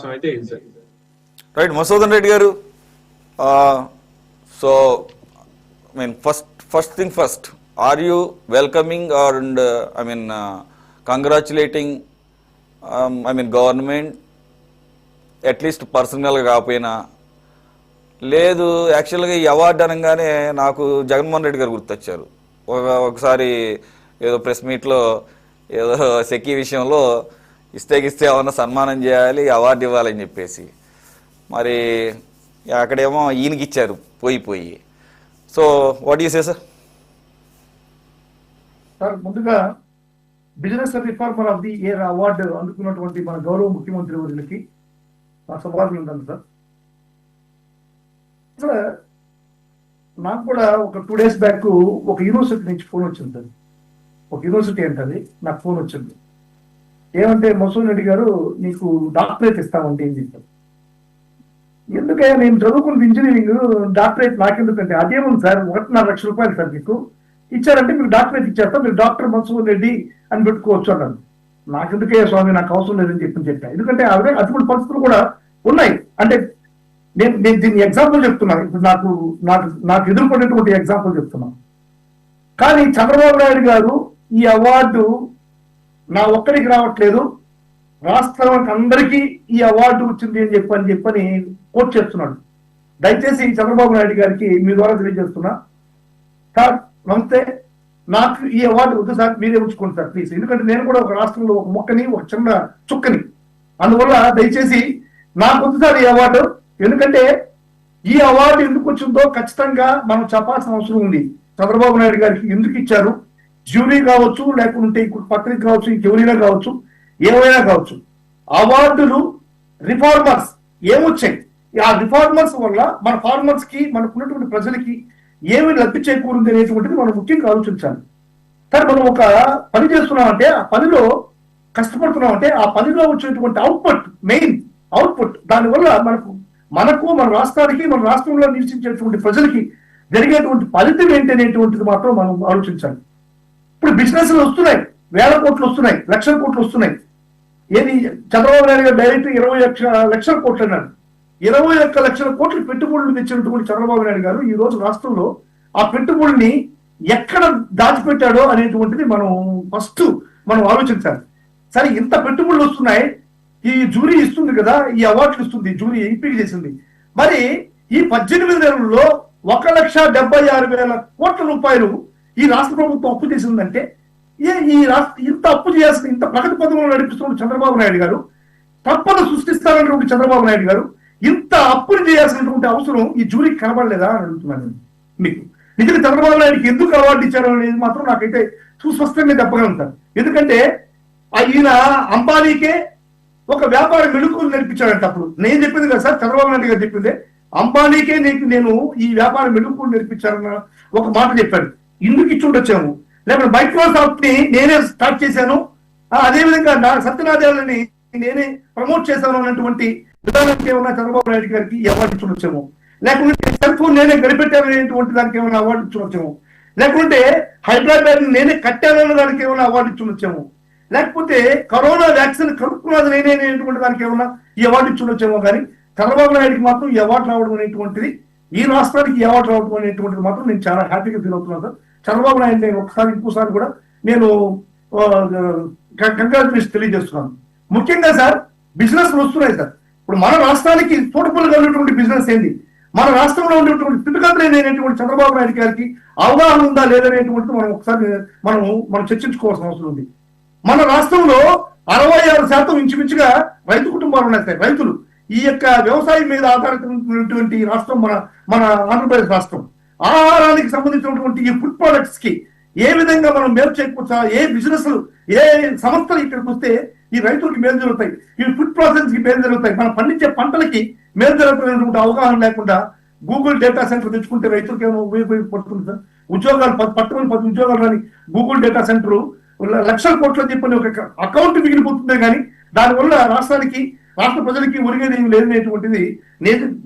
అయితే ఇది sir. Right, Masudan Reddy garu. So first thing first, are you welcoming and congratulating government at least పర్సనల్గా కాకపోయినా? లేదు, యాక్చువల్గా ఈ అవార్డు అనగానే నాకు జగన్మోహన్ రెడ్డి గారు గుర్తొచ్చారు. ఒకసారి ఏదో ప్రెస్ మీట్లో ఏదో సెకీ విషయంలో ఇస్తే ఏమన్నా సన్మానం చేయాలి, అవార్డు ఇవ్వాలని చెప్పేసి, మరి అక్కడేమో ఈయనకి ఇచ్చారు పోయి. So what you say sir? Sir, ముందుగా business reformer of the year award అందుకున్నటువంటి మన గౌరవ ముఖ్యమంత్రి వర్యులకి నా శుభాకాంక్షలు ఉంటాను సార్. సార్, నాకు కూడా ఒక 2 days బ్యాక్ ఒక యూనివర్సిటీ నుంచి ఫోన్ వచ్చింది సార్. ఒక యూనివర్సిటీ అంటది, నాకు ఫోన్ వచ్చింది. ఏమంటే, మసూదన్ రెడ్డి గారు నీకు డాక్టరేట్ ఇస్తామంటే ఏం చెప్పారు. ఎందుకయ్యా, నేను చదువుకున్నది ఇంజనీరింగ్, డాక్టరేట్ నాకెందుకంటే అదేముంది సార్, 1.5 లక్ష రూపాయలు సార్ మీకు ఇచ్చారంటే మీకు డాక్టరేట్ ఇచ్చేస్తాం, మీరు డాక్టర్ మసూదన్ రెడ్డి అని పెట్టుకోవచ్చు అన్నాను. నాకెందుకయ్యా స్వామి, నాకు అవసరం లేదని చెప్పా. ఎందుకంటే అటువంటి పరిస్థితులు కూడా ఉన్నాయి. అంటే నేను దీన్ని ఎగ్జాంపుల్ చెప్తున్నాను. ఇప్పుడు నాకు ఎదుర్కొనేటువంటి ఎగ్జాంపుల్ చెప్తున్నాను. కానీ చంద్రబాబు నాయుడు గారు ఈ అవార్డు నా ఒక్కడికి రావట్లేదు, రాష్ట్రానికి అందరికీ ఈ అవార్డు వచ్చింది అని చెప్పని కోట్ చేస్తున్నాడు. దయచేసి చంద్రబాబు నాయుడు గారికి మీ ద్వారా తెలియజేస్తున్నా, సార్ నమస్తే, నాకు ఈ అవార్డు వద్దు సార్, మీరే ఉంచుకోండి సార్ ప్లీజ్. ఎందుకంటే నేను కూడా ఒక రాష్ట్రంలో ఒక మొక్కని, ఒక చిన్న చుక్కని, అందువల్ల దయచేసి నాకు వద్దు సార్ ఈ అవార్డు. ఎందుకంటే ఈ అవార్డు ఎందుకు వచ్చిందో ఖచ్చితంగా మనం చెప్పాల్సిన అవసరం ఉంది. చంద్రబాబు నాయుడు గారికి ఎందుకు ఇచ్చారు, జ్యూరీ కావచ్చు, లేకుంటే పత్రిక కావచ్చు, ఇంకెవరైనా కావచ్చు, ఏమైనా కావచ్చు, అవార్డులు రిఫార్మర్స్ ఏమొచ్చాయి, ఆ రిఫార్మర్స్ వల్ల మన ఫార్మర్స్ కి, మనకున్నటువంటి ప్రజలకి ఏమి లబ్ధి చేకూరింది అనేటువంటిది మనం ముఖ్యంగా ఆలోచించాలి. సరే, మనం ఒక పని చేస్తున్నామంటే, ఆ పనిలో కష్టపడుతున్నామంటే, ఆ పనిలో వచ్చేటువంటి అవుట్పుట్, మెయిన్ అవుట్పుట్, దానివల్ల మనకు మన రాష్ట్రానికి, మన రాష్ట్రంలో నివసించేటువంటి ప్రజలకి జరిగేటువంటి ఫలితం ఏంటి అనేటువంటిది మాత్రం మనం ఆలోచించాలి. ఇప్పుడు బిజినెస్లు వస్తున్నాయి, 1000 కోట్లు వస్తున్నాయి, 1,00,000 కోట్లు వస్తున్నాయి. ఏది చంద్రబాబు నాయుడు గారు డైరెక్ట్ 21 లక్షల కోట్లు అన్నారు. 21 లక్షల కోట్లు పెట్టుబడులు తెచ్చినటువంటి చంద్రబాబు నాయుడు గారు ఈ రోజు రాష్ట్రంలో ఆ పెట్టుబడిని ఎక్కడ దాచిపెట్టాడో అనేటువంటిది మనం ఆలోచించాలి. సరే, ఇంత పెట్టుబడులు వస్తున్నాయి, ఈ జ్యూరీ ఇస్తుంది కదా, ఈ అవార్డులు ఇస్తుంది, జ్యూరీ ఎంపిక చేసింది. మరి ఈ 18 నెలల్లో 1,76,000 కోట్ల రూపాయలు ఈ రాష్ట్ర ప్రభుత్వం అప్పు చేసిందంటే, ఇంత అప్పు చేయాల్సిన, ఇంత ప్రగతి పథకంలో నడిపిస్తున్న చంద్రబాబు నాయుడు గారు, తప్పన సృష్టిస్తారన్నటువంటి చంద్రబాబు నాయుడు గారు ఇంత అప్పులు చేయాల్సినటువంటి అవసరం ఈ జ్యూరీకి కనబడలేదా అని అడుగుతున్నాను మీకు. నిజంగా చంద్రబాబు నాయుడుకి ఎందుకు అవార్డు ఇచ్చారు అనేది మాత్రం నాకైతే సుస్పష్టంగా చెప్పగలుగుతాను. ఎందుకంటే ఈయన అంబానీకే ఒక వ్యాపార మెళుకువలు నేర్పించాడంట. అప్పుడు నేను చెప్పింది కదా సార్, చంద్రబాబు నాయుడు గారు చెప్పిందే, అంబానీకే నేను ఈ వ్యాపార మెళుకువలు నేర్పించారన్న ఒక మాట చెప్పాడు. ఇందుకు ఇచ్చి ఉండొచ్చాము. లేకపోతే మైక్రోసాఫ్ట్ ని నేనే స్టార్ట్ చేశాను, అదేవిధంగా సత్యనాదేళ్లని నేనే ప్రమోట్ చేశాను అన్నటువంటి విధానానికి ఏమన్నా చంద్రబాబు నాయుడు గారికి అవార్డు ఇచ్చి ఉండొచ్చాము. లేకుంటే సెల్ ఫోన్ నేనే గడిపెట్టాను అనేటువంటి దానికి ఏమైనా అవార్డు ఇచ్చి ఉండొచ్చాము. లేకుంటే హైదరాబాద్ నేనే కట్టానన్న దానికి ఏమైనా అవార్డు ఇచ్చి ఉండొచ్చాము. లేకపోతే కరోనా వ్యాక్సిన్ కనుక్కున్నది నేనే అనేటువంటి దానికి ఏమన్నా ఈ అవార్డు ఇచ్చి ఉండొచ్చామో. కానీ చంద్రబాబు నాయుడికి మాత్రం ఈ అవార్డు రావడం అనేటువంటిది, ఈ రాష్ట్రానికి ఈ అవార్డు రావడం అనేటువంటిది మాత్రం నేను చాలా హ్యాపీగా ఫీల్ అవుతున్నాను సార్. చంద్రబాబు నాయుడు నేను ఇంకోసారి కూడా నేను కంగ్రాచులేషన్ తెలియజేస్తున్నాను. ముఖ్యంగా సార్, బిజినెస్ వస్తున్నాయి సార్. ఇప్పుడు మన రాష్ట్రానికి సూటబుల్ గా ఉన్నటువంటి బిజినెస్ ఏంది, మన రాష్ట్రంలో ఉండేటువంటి స్థితిగతులు ఏంటనేటువంటి చంద్రబాబు నాయుడు గారికి అవగాహన ఉందా లేదనేటువంటిది మనం ఒకసారి మనం చర్చించుకోవాల్సిన అవసరం ఉంది. మన రాష్ట్రంలో 66% ఇంచుమించుగా రైతు కుటుంబాలు ఉన్నాయి సార్. రైతులు ఈ యొక్క వ్యవసాయం మీద ఆధారితమైనటువంటి రాష్ట్రం మన ఆంధ్రప్రదేశ్ రాష్ట్రం. ఆహారానికి సంబంధించినటువంటి ఈ ఫుడ్ ప్రొడక్ట్స్ కి ఏ విధంగా మనం మేలు చేకూర్చా, ఏ బిజినెస్, ఏ సంస్థలు ఇక్కడికి వస్తే ఈ రైతులకి మేలు జరుగుతాయి, ఈ ఫుడ్ ప్రాసెస్ కి మేలు జరుగుతాయి, మనం పండించే పంటలకి మేలు జరుగుతున్నటువంటి అవగాహన లేకుండా గూగుల్ డేటా సెంటర్ తెచ్చుకుంటే రైతులకి ఏమో ఉపయోగపడుతుంది సార్. ఉద్యోగాలు 10 ఉద్యోగాలు రాని గూగుల్ డేటా సెంటర్ 1,00,000 కోట్లు చెప్పని ఒక అకౌంట్ మిగిలిపోతుందే కానీ దానివల్ల రాష్ట్రానికి, రాష్ట్ర ప్రజలకి ఒరిగేది ఏమి లేదనేటువంటిది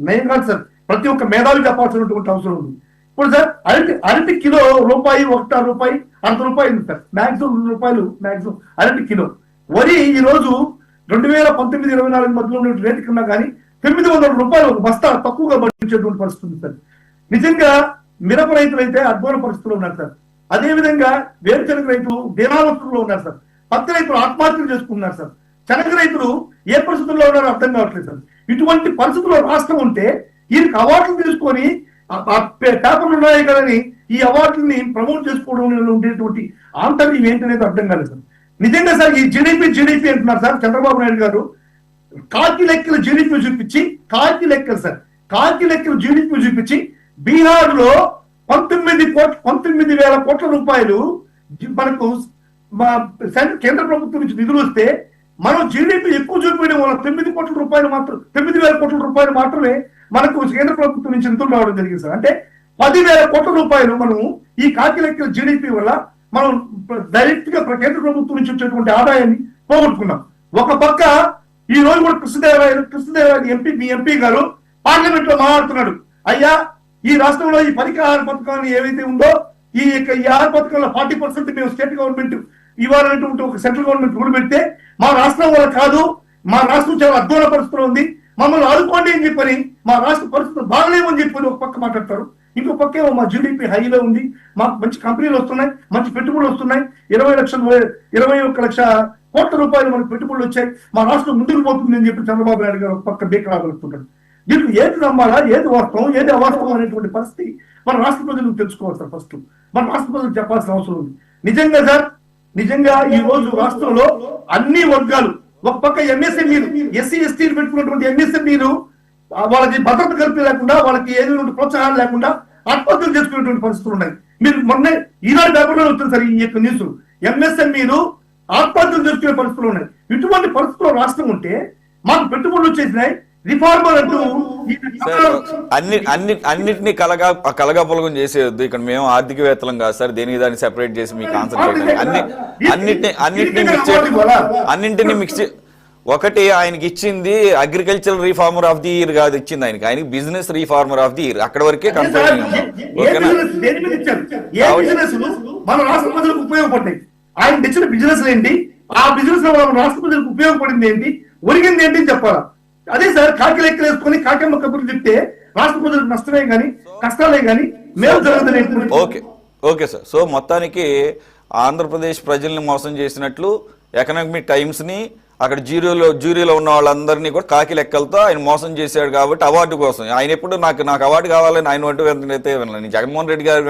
నేను కాదు సార్, ప్రతి ఒక్క మేధావి చెప్పాల్సినటువంటి అవసరం ఉంది. ఇప్పుడు సార్, అరటి కిలో రూపాయి, 1 రూపాయి, ₹100 ఉంది సార్. మాక్సిమం ₹2 మాక్సిమం అరటి కిలో. వరి ఈ రోజు 2019-24 మధ్యలో ఉన్న రేటు కన్నా కానీ 900 రూపాయలు ఒక బస్తా తక్కువగా పండించేటువంటి పరిస్థితి ఉంది సార్. నిజంగా మిరప రైతులు అయితే అద్భుత పరిస్థితుల్లో ఉన్నారు సార్. అదే విధంగా వేరుశనగ రైతులు దీనావస్థలో ఉన్నారు సార్. పత్తి రైతులు ఆత్మహత్యలు చేసుకుంటున్నారు సార్. శనగ రైతులు ఏ పరిస్థితుల్లో ఉన్నారో అర్థం కావట్లేదు సార్. ఇటువంటి పరిస్థితుల్లో రాష్ట్రం ఉంటే వీరికి అవార్డులు తీసుకొని పేపర్లు ఉన్నాయి కదని ఈ అవార్డుని ప్రమోట్ చేసుకోవడం ఉండేటువంటి ఆంతర్యం ఏంటనేది అర్థం కాలేదు సార్. నిజంగా సార్ ఈ జీడిపి అంటున్నారు సార్ చంద్రబాబు నాయుడు గారు. కాకి లెక్కల జీడిపి చూపించి కాకి లెక్కల జీడిపి చూపించి బీహార్ లో 19,000 కోట్ల రూపాయలు మనకు కేంద్ర ప్రభుత్వం నుంచి నిధులు వస్తే మనం జీడిపి ఎక్కువ చూపించడం వల్ల 9,000 కోట్ల రూపాయలు మాత్రమే మనకు కేంద్ర ప్రభుత్వం నుంచి నిధులు రావడం జరిగింది సార్. అంటే 10,000 కోట్ల రూపాయలు మనం ఈ కాకి లెక్కల జీడిపి వల్ల మనం డైరెక్ట్ గా కేంద్ర ప్రభుత్వం నుంచి వచ్చేటువంటి ఆదాయాన్ని పోగొట్టుకున్నాం. ఒక పక్క ఈ రోజు కూడా కృష్ణదేవరాయలు మీ ఎంపీ గారు పార్లమెంట్ లో మాట్లాడుతున్నాడు. అయ్యా ఈ రాష్ట్రంలో ఈ పరిహార పథకాన్ని ఏవైతే ఉందో ఈ ఆహార పథకంలో 40% మేము స్టేట్ గవర్నమెంట్ ఇవ్వాలనేటువంటి ఒక సెంట్రల్ గవర్నమెంట్ రూల్ పెడితే మా రాష్ట్రం వల్ల కాదు, మా రాష్ట్రం చాలా అద్భుత పరిస్థితులు ఉంది, మమ్మల్ని ఆదుకోండి అని చెప్పని, మా రాష్ట్ర పరిస్థితులు బాగలేమని చెప్పని ఒక పక్క మాట్లాడతారు. ఇంకో పక్క మా జీడిపి హైలో ఉంది, మాకు మంచి కంపెనీలు వస్తున్నాయి, మంచి పెట్టుబడులు వస్తున్నాయి, 21 లక్ష కోట్ల రూపాయలు మనకు పెట్టుబడులు వచ్చాయి, మా రాష్ట్రం ముందుకు పోతుంది అని చెప్పి చంద్రబాబు నాయుడు గారు ఒక పక్క బీకరాగలుగుతుంటాడు. దీనికి ఏది నమ్మాలా, ఏది వాస్తవం, ఏది అవాస్తవం అనేటువంటి పరిస్థితి మన రాష్ట్ర ప్రజలకు తెలుసుకోవాలి సార్. ఫస్ట్ మన రాష్ట్ర ప్రజలకు చెప్పాల్సిన అవసరం ఉంది. నిజంగా ఈ రోజు రాష్ట్రంలో అన్ని వర్గాలు ఒక పక్క ఎంఎస్ఎంఈలు ఎస్సీ ఎస్టీలు పెట్టుకున్నటువంటి ఎంఎస్ఎంఈలు వాళ్ళకి భద్రత కల్పి లేకుండా, వాళ్ళకి ఏదైనా ప్రోత్సాహాలు లేకుండా ఆత్మహత్యలు చేసుకునేటువంటి పరిస్థితులు ఉన్నాయి. మీరు మొన్న ఈనాడు పేపర్లో వచ్చింది సార్ ఈ యొక్క న్యూస్. ఎంఎస్ఎంఈలు ఆత్మహత్యలు చేసుకునే పరిస్థితులు ఉన్నాయి. ఇటువంటి పరిస్థితుల్లో రాష్ట్రం ఉంటే మాకు పెట్టుబడులు వచ్చేసినాయి, రిఫార్మర్ అంటూ అన్నిటినీ కలగాపులగం చేసేయొద్దు. ఇక్కడ మేము ఆర్థికవేత్తలం కాదు సార్, దేనికి దాన్ని సెపరేట్ చేసి మీకు ఆన్సర్ చేయడానికి అన్నింటినీ మిక్స్ ఒకటి ఆయనకి ఇచ్చింది agriculture reformer of the year కాదు ఇచ్చింది ఆయనకి business reformer of the year. అక్కడ వరకే కన్ఫర్మ్. మన రాష్ట్ర ప్రజలకు ఉపయోగపడ్డాయి ఆయన తెచ్చిన బిజినెస్ ఏంటి, ఆ బిజినెస్ లో మన రాష్ట్ర ప్రజలకు ఉపయోగపడింది ఏంటి, ఒరిగింది ఏంటి అని చెప్పాలా. అదే సార్ కాకి లెక్కలు వేసుకొని కాకెమ్మ కబుర్లు చెప్తే రాష్ట్ర ప్రజలకు నష్టమే కానీ కష్టాలే కానీ మేలు జరగదు. Okay sir. సో మొత్తానికి ఆంధ్రప్రదేశ్ ప్రజల్ని మోసం చేసినట్లు ఎకనామిక్ టైమ్స్ ని అక్కడ జ్యూరీలో ఉన్న వాళ్ళందరినీ కూడా కాకి లెక్కలతో ఆయన మోసం చేశాడు కాబట్టి అవార్డు కోసం ఆయన ఎప్పుడు నాకు అవార్డు కావాలని ఆయన అంటూ అయితే జగన్మోహన్ రెడ్డి గారు